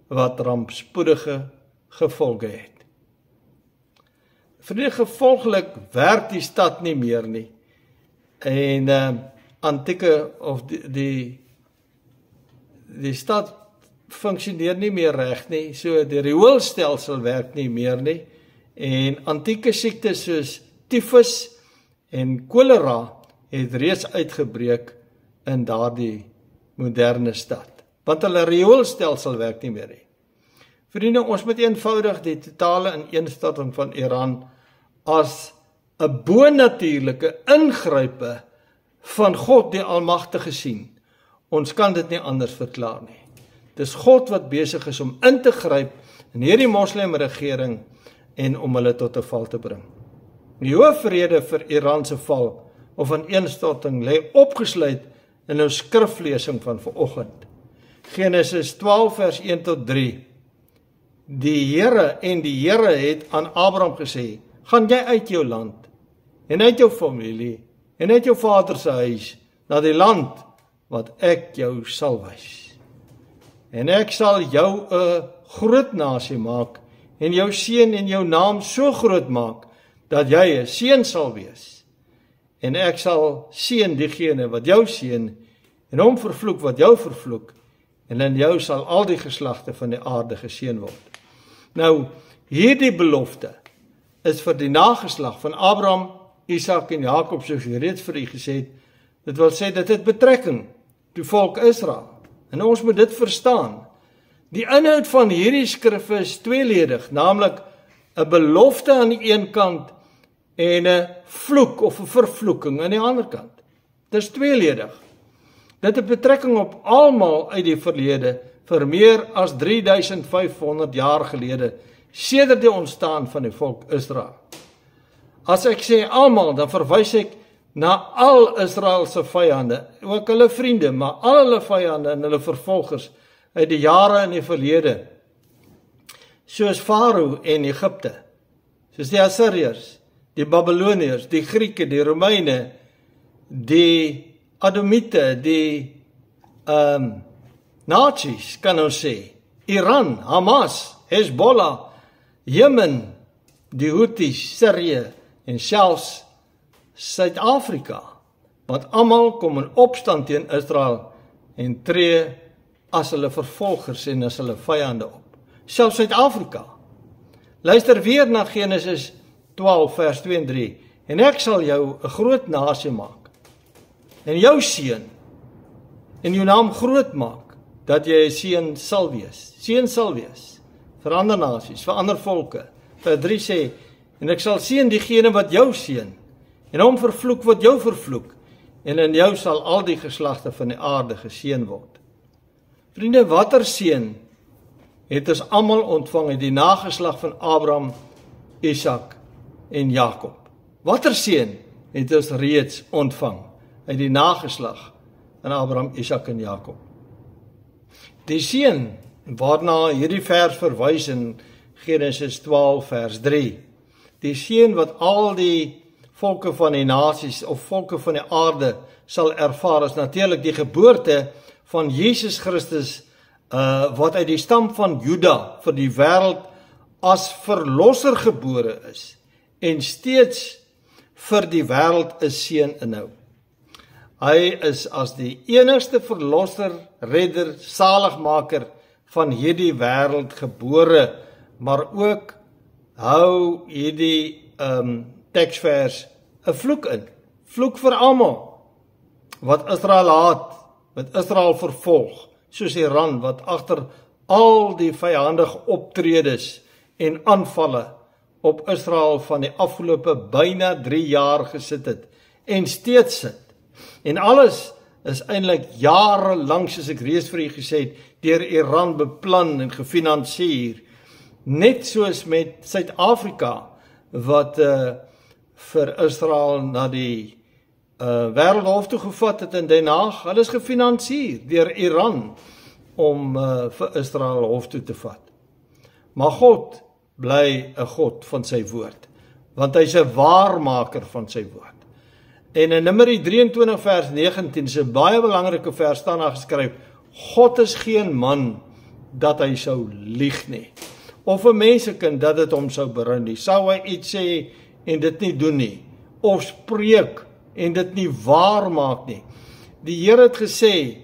wat rampspoedige gevolge het. Vir gevolglik werk die stad nie meer nie. En antieke of die stad funksioneer nie meer reg nie, so die rioolstelsel werk nie meer nie. En antieke siektes soos tyfus en kolera het reeds uitgebreek in daardie moderne stad, want hulle rioolstelsel werk nie meer nie. Vriende, ons moet eenvoudig die totale ineenstorting van Iran as 'n bonatuurlike ingrype van God die Almagtige sien. Ons kan dit nie anders verklaar nie. Dis God wat besig is om in te gryp in hierdie moslimregering en om hulle tot 'n val te bring. Die hoofrede vir Iran se val of ineenstorting lê opgesluit in ons skriflesing van vanoggend. Genesis 12 vers 1 tot 3. Die Here het aan Abraham gesê: "Gaan jy uit jou land en uit jou familie en uit jou vader se huis na die land wat ek jou sal wys. En ek sal jou 'n groot nasie maak en jou seun en jou naam so groot maak dat jy 'n seun sal wees. En ek sal seën diegene wat jou seën en hom vervloek wat jou vervloek, en in jou sal al die geslagte van die aarde geseën word." Nou, hierdie belofte is vir die nageslag van Abraham, Isak en Jakob, soos ek reeds vir u gesê het. Dit wil sê dit het betrekking toe volk Israel. En ons moet dit verstaan. Die inhoud van hierdie skrif is tweeledig, naamlik 'n belofte aan die een kant en 'n vloek of 'n vervloeking aan die ander kant. Dit is tweeledig. Dit het betrekking op almal uit die verlede vir meer as 3500 jaar gelede, sedert die ontstaan van die volk Israel. As ek sê almal, dan verwys ek na al Israel se vyande, ook hulle vriende, maar al hulle vyande en hulle vervolgers uit die jare in die verlede, soos Farao en Egipte, soos die Assiriërs, die Babyloniërs, die Grieke, die Romeine, die Adomite, die Nazis, kan ons sê, Iran, Hamas, Hezbollah, Jemen, die Houthis, Syrië en selfs Suid-Afrika, want almal kom in opstand teen Israel en tree as hulle vervolgers en as hulle vyande op. Selfs Suid-Afrika. Luister weer na Genesis 12 vers 2 en 3. En ek sal jou 'n groot nasie maak, en jou seun, en jou naam groot maak, dat jy 'n seun sal wees, vir ander nasies, vir ander volke. Vers 3 sê, en ek sal seën diegene wat jou seën, en hom vervloek wat jou vervloek, en in jou sal al die geslagte van die aarde geseën word. Vriende, watter seën het ons almal ontvang uit die nageslag van Abraham, Isak en Jakob? Watter seën het ons reeds ontvang uit die nageslag van Abraham, Isak en Jakob? Die seën waarna hierdie vers verwys in Genesis 12 vers 3. Die seën wat al die volke van die nasies of volke van die aarde sal ervaar, is natuurlik die geboorte van Jesus Christus, wat uit die stam van Juda vir die wêreld as verlosser gebore is en steeds vir die wêreld 'n seën inhou. Hy is as die enigste verlosser, redder, saligmaker van hierdie wêreld gebore, maar ook hou hierdie teksvers 'n vloek in. Vloek vir almal wat Israel haat, wat Israel vervolg, soos Iran wat agter al die vyandige optredes en aanvalle op Israel van die afgelope byna 3 jaar gesit het en steeds sit. En alles is eintlik jare lank, soos ek reeds vir u gesê het, deur Iran beplan en gefinansier. Net soos met Suid-Afrika wat vir Israel na die wêreldhof toe gevat het in Den Haag. Hulle is gefinansier deur Iran om vir Israel hof toe te vat. Maar God bly 'n God van sy woord, want hy's 'n waarmaker van sy woord. En in Numeri 23 vers 19 is 'n baie belangrike vers, staan daar geskryf: God is geen man dat hy sou lieg nie, of 'n mensekind dat dit hom sou berou nie. Sou hy iets sê en dit nie doen nie, of spreek en dit nie waar maak nie. Die Here het gesê,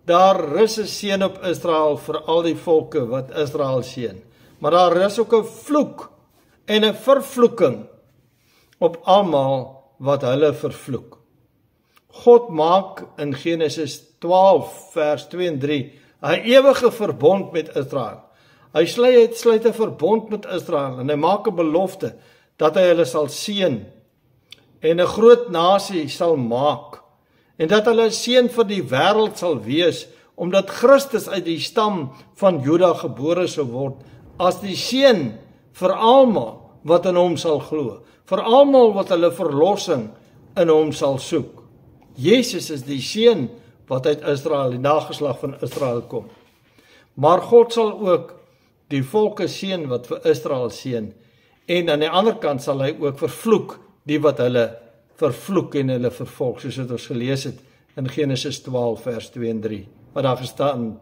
daar rus 'n seën op Israel vir al die volke wat Israel seën. Maar daar rus ook 'n vloek en 'n vervloeking op almal wat hulle vervloek. God maak in Genesis 12 vers 2 en 3 'n ewige verbond met Israel. Hy sluit 'n verbond met Israel en hy maak 'n belofte dat hy hulle sal seën en 'n groot nasie sal maak en dat hulle 'n seën vir die wêreld sal wees, omdat Christus uit die stam van Juda gebore sou word as die seën vir almal wat in hom sal glo, vir almal wat hulle verlossing in hom sal soek. Jesus is die seën wat uit Israel, die nageslag van Israel kom. Maar God sal ook die volke seën wat vir Israel seën, en aan die ander kant sal hy ook vervloek die wat hulle vervloek en hulle vervolg, soos wat ons gelees het in Genesis 12 vers 2 en 3, wat daar gestaan,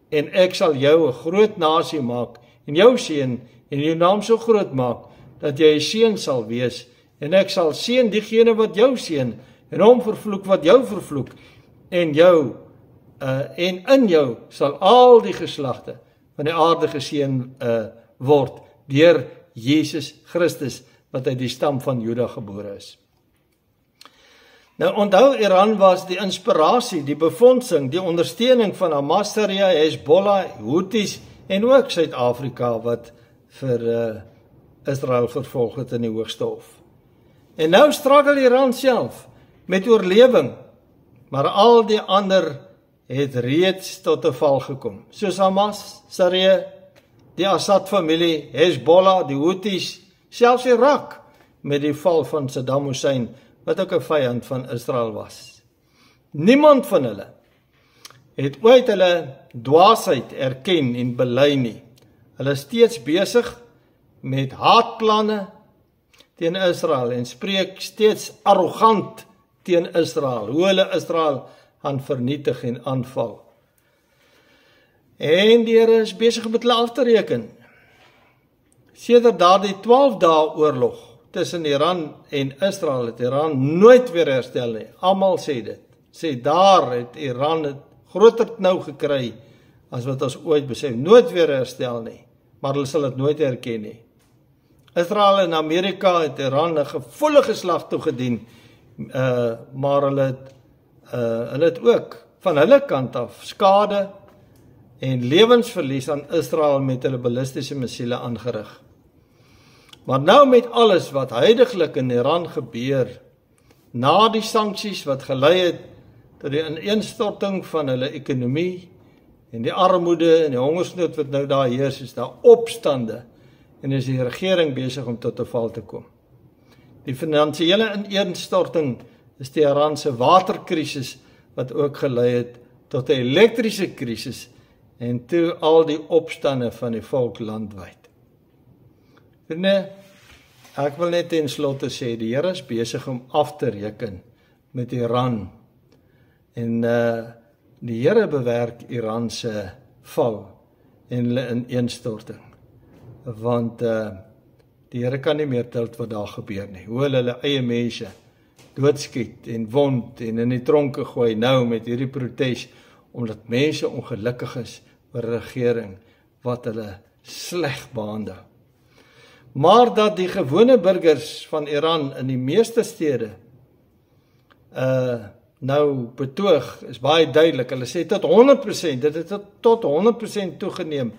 en ek sal jou 'n groot nasie maak, en jou seën, en jou naam so groot maak, dat jy 'n seën sal wees, en ek sal seën diegene wat jou seën, en hom vervloek wat jou vervloek, en in jou sal al die geslagte van die aarde geseën word, deur Jesus Christus, wat uit die stam van Juda gebore is. Nou onthou, Iran was die inspirasie, die befondsing, die ondersteuning van Hamas, Syria, Hezbollah, Houthis en ook Suid-Afrika wat vir Israel vervolg het in die Hoogste Hof. En nou struggle Iran self met oorlewing, maar al die ander het reeds tot 'n val gekom, soos Hamas, Syria, die Assad-familie, Hezbollah, die Houthis, selfs Irak met die val van Saddam Hussein, wat ook 'n vyand van Israel was. Niemand van hulle het ooit hulle dwaasheid erken en bely nie. Hulle is steeds besig met haatplanne teen Israel en spreek steeds arrogant teen Israel, hoe hulle Israel gaan vernietig en aanval. En die Here is besig om met hulle af te reken. Sedert daardie 12 dae oorlog tussen Iran en Israel het Iran nooit weer herstel nie. Almal sê dit. Sê daar het Iran het groter knou gekry as wat ons ooit besef. Nooit weer herstel nie, maar hulle sal dit nooit herken nie. Israel en Amerika het Iran 'n gevoelige slag toegedien, maar hulle het ook van hulle kant af skade en lewensverlies aan Israel met hulle ballistiese missiele aangerig. Maar nou met alles wat huidiglik in Iran gebeur, na die sanksies wat gelei het tot die ineenstorting van hulle ekonomie en die armoede en die hongersnood wat nou daar heers, is daar opstande en is die regering besig om tot 'n val te kom. Die finansiële ineenstorting is die Iranse waterkrisis wat ook gelei het tot 'n elektriese krisis en toe al die opstande van die volk landwyd. Ek wil net ten slotte sê, die Here is besig om af te reken met Iran. En die Here bewerk Iran se val en hulle ineenstorting. Want die Here kan nie meer telt wat daar gebeur nie. Hoe hulle eie mense doodskiet en wond en in die tronke gooi nou met hierdie protes, omdat mense ongelukkig is oor 'n regering wat hulle sleg behandel. Maar dat die gewone burgers van Iran in die meeste stede nou betoog, is baie duidelik. Hulle sê tot 100%, dit het tot 100% toegeneem,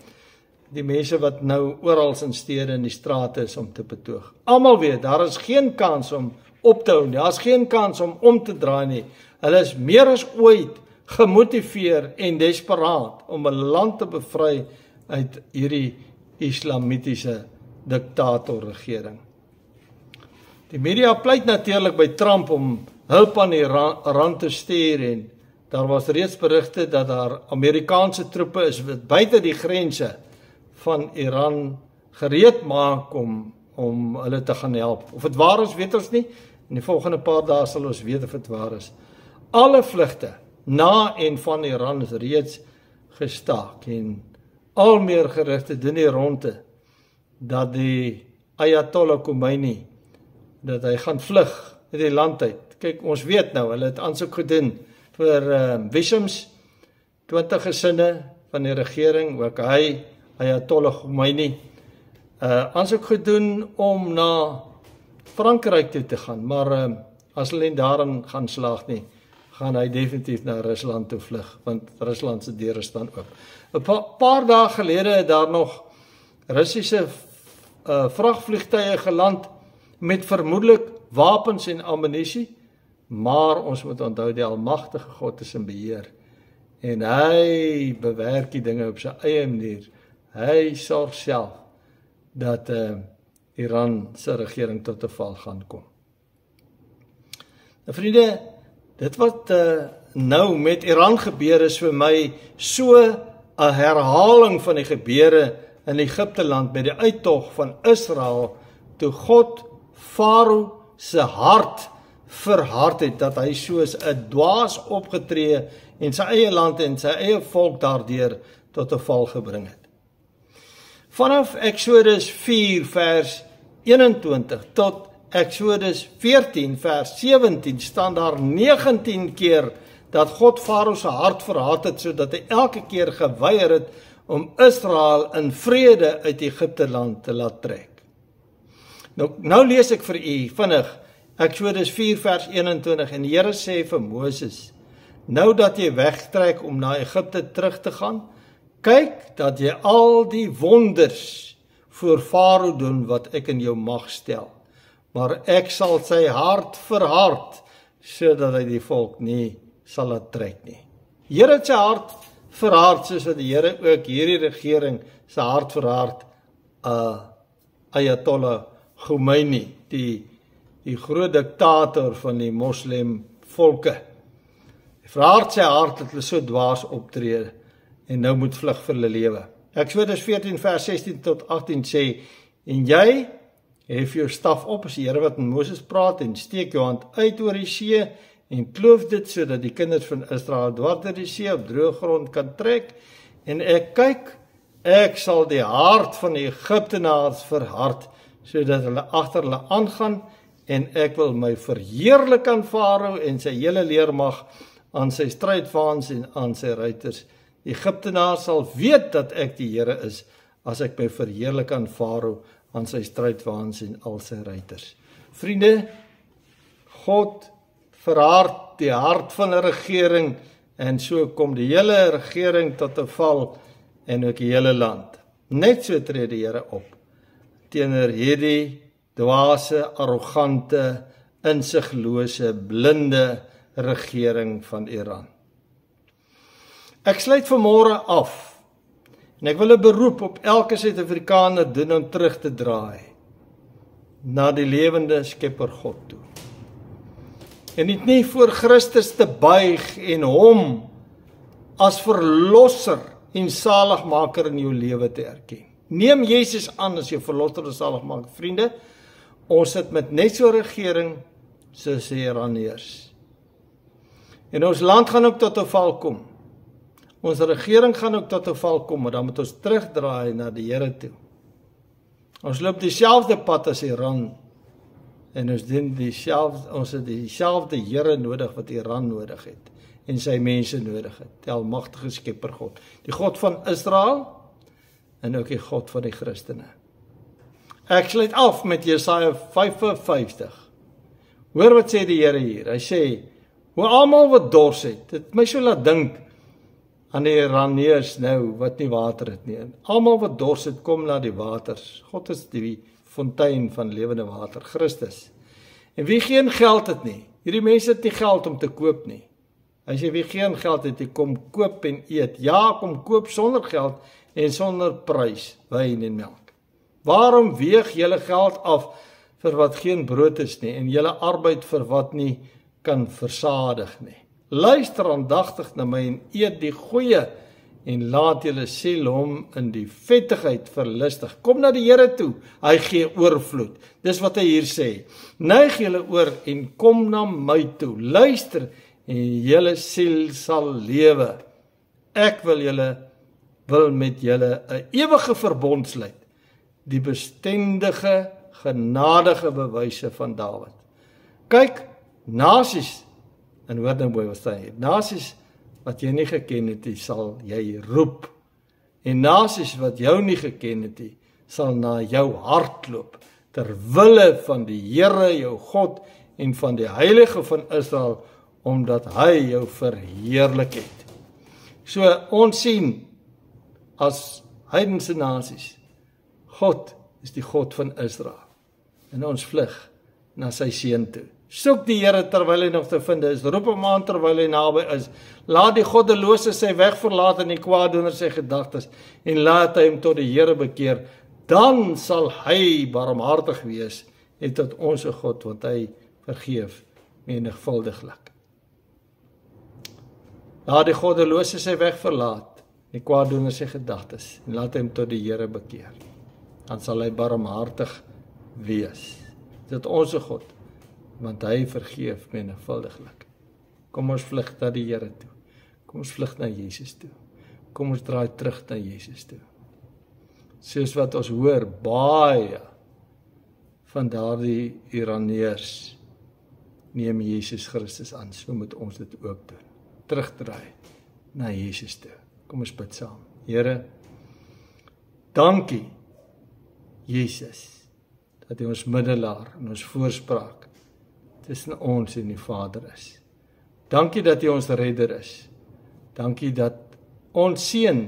die mense wat nou oral in stede in die strate is om te betoog. Almal weet, daar is geen kans om op te hou nie, daar is geen kans om te draai nie. Hulle is meer as ooit gemotiveer en desperaat om 'n land te bevry uit hierdie islamitiese diktatorregering. Die media pleit natuurlik by Trump om hulp aan Iran te stuur en daar was reeds berigte dat daar Amerikaanse troepe is wat buite die grense van Iran gereed maak om hulle te gaan help. Of dit waar is, weet ons nie. In die volgende paar dae sal ons weet of dit waar is. Alle vlugte na en van Iran is reeds gestaak en al meer gerugte doen die ronde dat die Ayatollah Khomeini, dat hy gaan vlug uit die land uit. Kyk, ons weet nou, hulle het aansoek gedoen vir visums, 20 gesinne van die regering, ook hy, Ayatollah Khomeini, aansoek gedoen om na Frankryk toe te gaan, maar as hulle nie daarin gaan slaag nie, gaan hy definitief na Rusland toe vlug, want Rusland se deure staan oop. 'n paar dae gelede het daar nog Russiese vragvliegtuie geland met vermoedelik wapens en ammunisie, maar ons moet onthou die almagtige God is in beheer en hy bewerk die dinge op sy eie manier. Hy sorg self dat Iran se regering tot 'n val gaan kom. Nou vriende, dit wat nou met Iran gebeur is vir my so 'n herhaling van die gebeure in Egipte land met die uittog van Israel, toe God Farao se hart verhard het, dat hy soos 'n dwaas opgetree en sy eie land en sy eie volk daardeur tot 'n val gebring het. Vanaf Exodus 4 vers 21 tot Exodus 14 vers 17 staan daar 19 keer dat God Farao se hart verhard het, sodat hy elke keer geweier het om Israel in vrede uit Egipte land te laat trek. Nou lees ek vir u vinnig Exodus 4 vers 21 en die Here sê vir Moses, nou dat jy wegtrek om na Egipte terug te gaan, kyk dat jy al die wonders voor Farao doen wat ek in jou mag stel, maar ek sal sy hart verhard, sodat hy die volk nie sal laat trek nie. Here het sy hart verhard, soos wat die Here ook hierdie regering sy hart verhard, Ayatollah Khomeini, die groot diktator van die moslim volke. Hy verhard sy hart dat hulle so dwaas optree en nou moet vlug vir hulle lewe. Exodus 14 vers 16 tot 18 sê, en jy hef jou staf op, as die Here wat met Moses praat, en steek jou hand uit oor die see, en kloof dit sodat die kinders van Israel dwars deur die see op droë grond kan trek, en ek kyk ek sal die hart van die Egiptenaars verhard, sodat hulle agter hulle aangaan, en ek wil my verheerlik aan Farao en sy hele leermag, aan sy strydwaans en aan sy ruiters. Die Egiptenaars sal weet dat ek die Here is, as ek my verheerlik aan Farao, aan sy strydwaans en al sy ruiters. Vriende, God verhard die hart van 'n regering, en so kom die hele regering tot 'n val, en ook die hele land. Net so tree die Here op, teenoor hierdie dwaase, arrogante, insiglose, blinde regering van Iran. Ek sluit vanmôre af, en ek wil 'n beroep op elke Suid-Afrikaner doen om terug te draai na die lewende Skepper God toe. En nie voor Christus te buig en hom as verlosser en saligmaker in jou lewe te erken. Neem Jesus aan as jou verlosser en saligmaker. Vriende, ons sit met net so 'n regering soos die Iraniërs. En ons land gaan ook tot 'n val kom. Ons regering gaan ook tot 'n val kom, maar dan moet ons terugdraai na die Here toe. Ons loop dieselfde pad as Iran, en ons het dieselfde Here nodig wat Iran nodig het, en sy mense nodig het, die almagtige Skepper God, die God van Israel, en ook die God van die Christene. Ek sluit af met Jesaja 55. Hoor wat sê die Here hier, hy sê, hoe almal wat dors het, dit my so laat dink aan die Iraniërs nou, wat nie water het nie. Almal wat dors het, kom na die waters. God is die fontein van lewende water, Christus. En wie geen geld het nie, hierdie mense het nie geld om te koop nie. Hy sê, wie geen geld het, die kom koop en eet. Ja, kom koop sonder geld en sonder prys, wyn en melk. Waarom weeg julle geld af vir wat geen brood is nie, en julle arbeid vir wat nie kan versadig nie? Luister aandagtig na my en eet die goeie, en laat julle siel hom in die vettigheid verlustig. Kom na die Here toe, hy gee oorvloed. Dis wat hy hier sê. Neig julle oor en kom na my toe. Luister en julle siel sal lewe. Ek wil met julle 'n ewige verbond sluit. Die bestendige, genadige bewyse van Dawid. Kyk, nasies, en hoor nou mooi wat staan hier, nasies wat jy nie geken het, sal jy roep. En nasies wat jou nie geken het, sal na jou hart loop, ter wille van die Here, jou God, en van die Heilige van Israel, omdat hy jou verheerlik het. So ons sien, as heidense nasies, God is die God van Israel, en ons vlug na sy seun toe. Soek die Here terwyl hy nog te vind is, roep hom aan terwyl hy naby is, laat die goddelose sy weg verlaat en die kwaaddoener sy gedagtes, en laat hy hom tot die Here bekeer, dan sal hy barmhartig wees, en tot ons God, want hy vergeef menigvuldiglik. Laat die goddelose sy weg verlaat, die kwaaddoener sy gedagtes, en laat hy hom tot die Here bekeer, dan sal hy barmhartig wees, tot ons God, want hy vergeef menigvuldiglik. Kom ons vlug na die Here toe. Kom ons vlug na Jesus toe. Kom ons draai terug na Jesus toe. Soos wat ons hoor, baie van daardie Iraniërs neem Jesus Christus aan. So moet ons dit ook doen. Terugdraai na Jesus toe. Kom ons bid saam. Here, dankie, Jesus, dat hy ons middelaar en ons voorspraak tussen ons en die Vader is. Dankie dat hy ons redder is. Dankie dat ons seën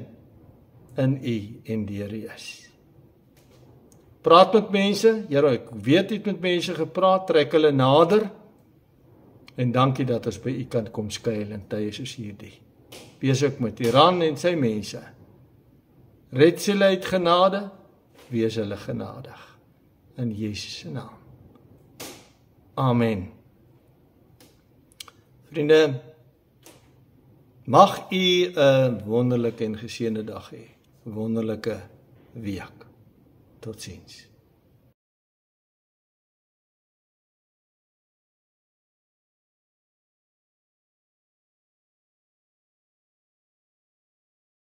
in U en deur U is. Praat met mense, Here, ek weet U het met mense gepraat, trek hulle nader, en dankie dat ons by U kan kom skuil in tye soos hierdie. Wees ook met Iran en sy mense. Red hulle uit genade, wees hulle genadig. In Jesus se naam. Amen. Vriende, mag u 'n wonderlike en geseënde dag hê, 'n wonderlike week. Totsiens.